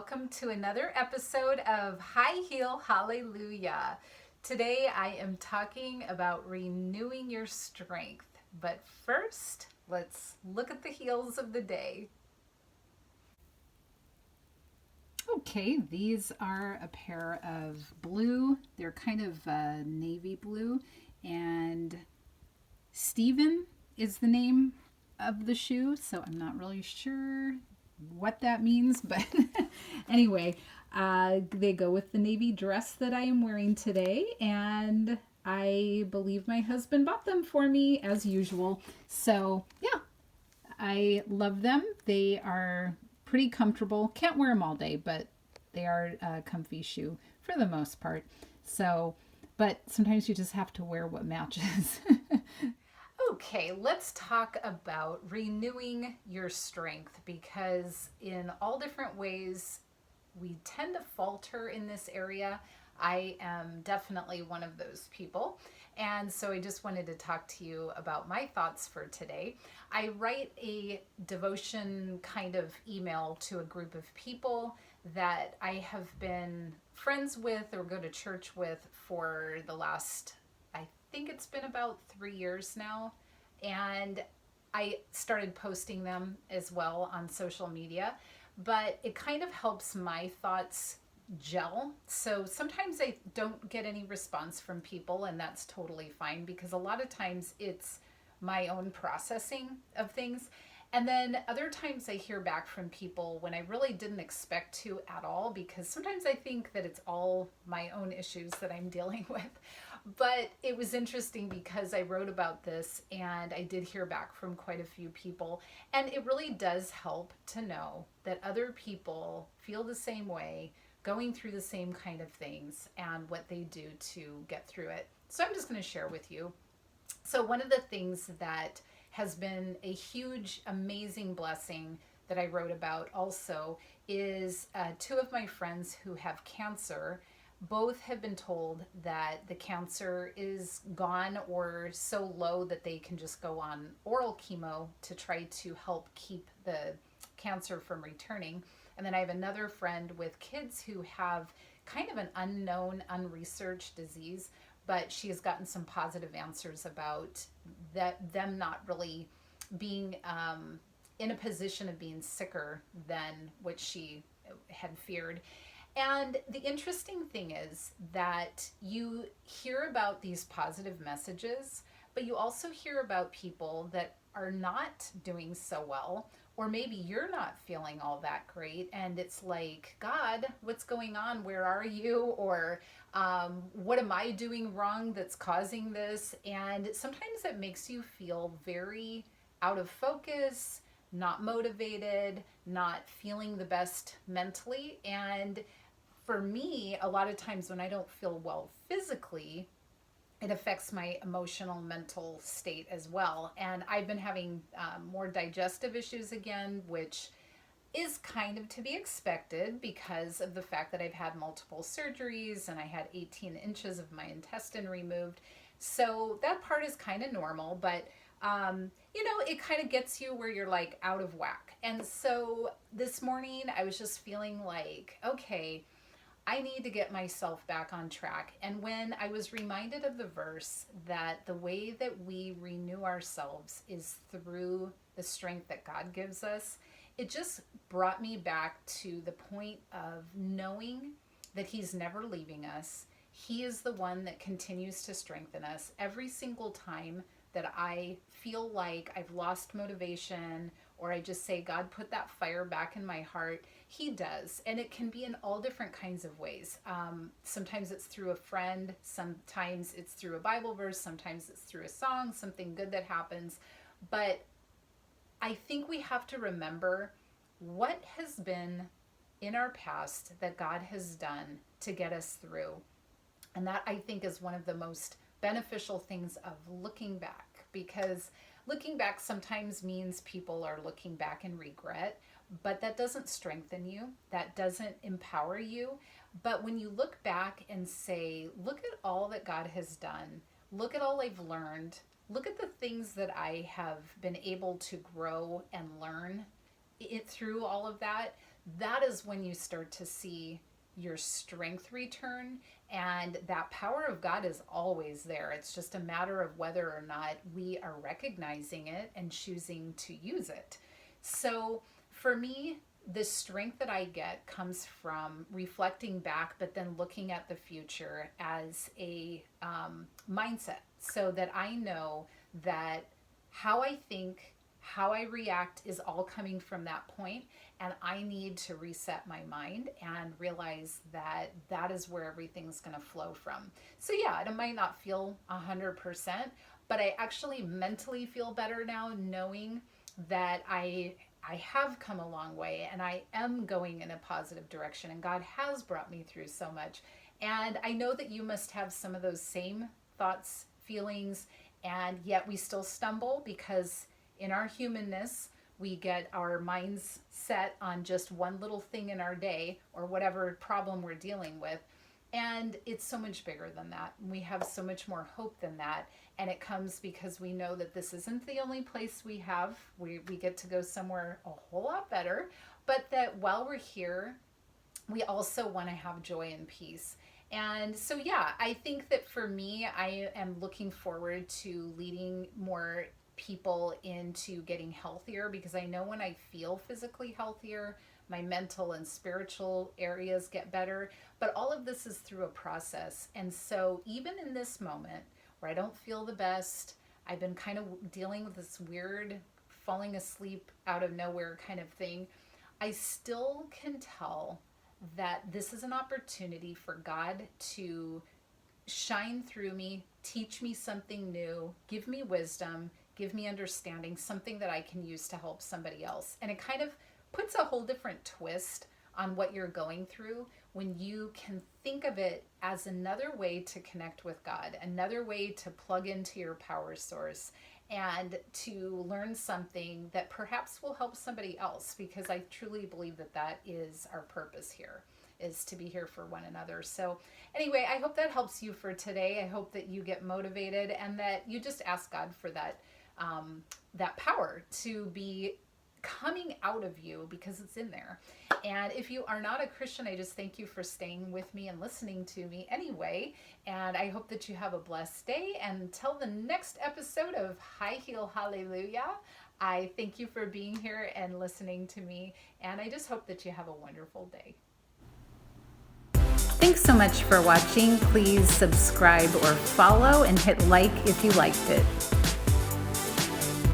welcome to another episode of High Heel Hallelujah. Today I am talking about renewing your strength. But first, let's look at the heels of the day. Okay, these are a pair of blue. They're kind of navy blue. And Steven is the name of the shoe, so I'm not really sure what that means, but anyway, they go with the navy dress that I am wearing today, and I believe my husband bought them for me as usual. So, yeah, I love them. They are pretty comfortable. Can't wear them all day, but they are a comfy shoe for the most part. So, but sometimes you just have to wear what matches. Okay, let's talk about renewing your strength because, in all different ways, we tend to falter in this area. I am definitely one of those people. And so I just wanted to talk to you about my thoughts for today. I write a devotion kind of email to a group of people that I have been friends with or go to church with for the last, I think it's been about 3 years now. And I started posting them as well on social media, but it kind of helps my thoughts gel. So sometimes I don't get any response from people, and that's totally fine because a lot of times it's my own processing of things. And then other times I hear back from people when I really didn't expect to at all, because sometimes I think that it's all my own issues that I'm dealing with. But it was interesting because I wrote about this and I did hear back from quite a few people. And it really does help to know that other people feel the same way, going through the same kind of things, and what they do to get through it. So I'm just going to share with you. So, one of the things that has been a huge, amazing blessing that I wrote about also is two of my friends who have cancer. Both have been told that the cancer is gone or so low that they can just go on oral chemo to try to help keep the cancer from returning. And then I have another friend with kids who have kind of an unknown, unresearched disease, but she has gotten some positive answers about them not really being in a position of being sicker than what she had feared. And the interesting thing is that you hear about these positive messages, but you also hear about people that are not doing so well, or maybe you're not feeling all that great. And it's like, God, what's going on? Where are you? Or what am I doing wrong that's causing this? And sometimes it makes you feel very out of focus, not motivated, not feeling the best mentally. And for me, a lot of times when I don't feel well physically, it affects my emotional, mental state as well. And I've been having more digestive issues again, which is kind of to be expected because of the fact that I've had multiple surgeries and I had 18 inches of my intestine removed. So that part is kind of normal, but it kind of gets you where you're like out of whack. And so this morning I was just feeling like, okay, I need to get myself back on track. And when I was reminded of the verse that the way that we renew ourselves is through the strength that God gives us, it just brought me back to the point of knowing that He's never leaving us. He is the one that continues to strengthen us every single time that I feel like I've lost motivation, or I just say, God, put that fire back in my heart. He does. And it can be in all different kinds of ways. Sometimes it's through a friend. Sometimes it's through a Bible verse. Sometimes it's through a song, something good that happens. But I think we have to remember what has been in our past that God has done to get us through. And that, I think, is one of the most beneficial things of looking back, because looking back sometimes means people are looking back in regret, but that doesn't strengthen you. That doesn't empower you. But when you look back and say, look at all that God has done, look at all I've learned, look at the things that I have been able to grow and learn it through all of that, that is when you start to see your strength return. And that power of God is always there. It's just a matter of whether or not we are recognizing it and choosing to use it. So for me, the strength that I get comes from reflecting back, but then looking at the future as a mindset, so that I know that how I think, how I react is all coming from that point, and I need to reset my mind and realize that that is where everything's going to flow from. So yeah, it might not feel 100%, but I actually mentally feel better now knowing that I have come a long way and I am going in a positive direction, and God has brought me through so much. And I know that you must have some of those same thoughts, feelings, and yet we still stumble because in our humanness, we get our minds set on just one little thing in our day or whatever problem we're dealing with. And it's so much bigger than that. We have so much more hope than that. And it comes because we know that this isn't the only place we have. We get to go somewhere a whole lot better. But that while we're here, we also want to have joy and peace. And so, yeah, I think that for me, I am looking forward to leading more people into getting healthier, because I know when I feel physically healthier, my mental and spiritual areas get better. But all of this is through a process. And so even in this moment where I don't feel the best, I've been kind of dealing with this weird falling asleep out of nowhere kind of thing, I still can tell that this is an opportunity for God to shine through me, teach me something new, give me wisdom, give me understanding, something that I can use to help somebody else. And it kind of puts a whole different twist on what you're going through when you can think of it as another way to connect with God, another way to plug into your power source and to learn something that perhaps will help somebody else, because I truly believe that that is our purpose here, is to be here for one another. So anyway, I hope that helps you for today. I hope that you get motivated and that you just ask God for that that power to be coming out of you, because it's in there. And if you are not a Christian, I just thank you for staying with me and listening to me anyway. And I hope that you have a blessed day. And until the next episode of High Heel Hallelujah, I thank you for being here and listening to me. And I just hope that you have a wonderful day. Thanks so much for watching. Please subscribe or follow and hit like if you liked it.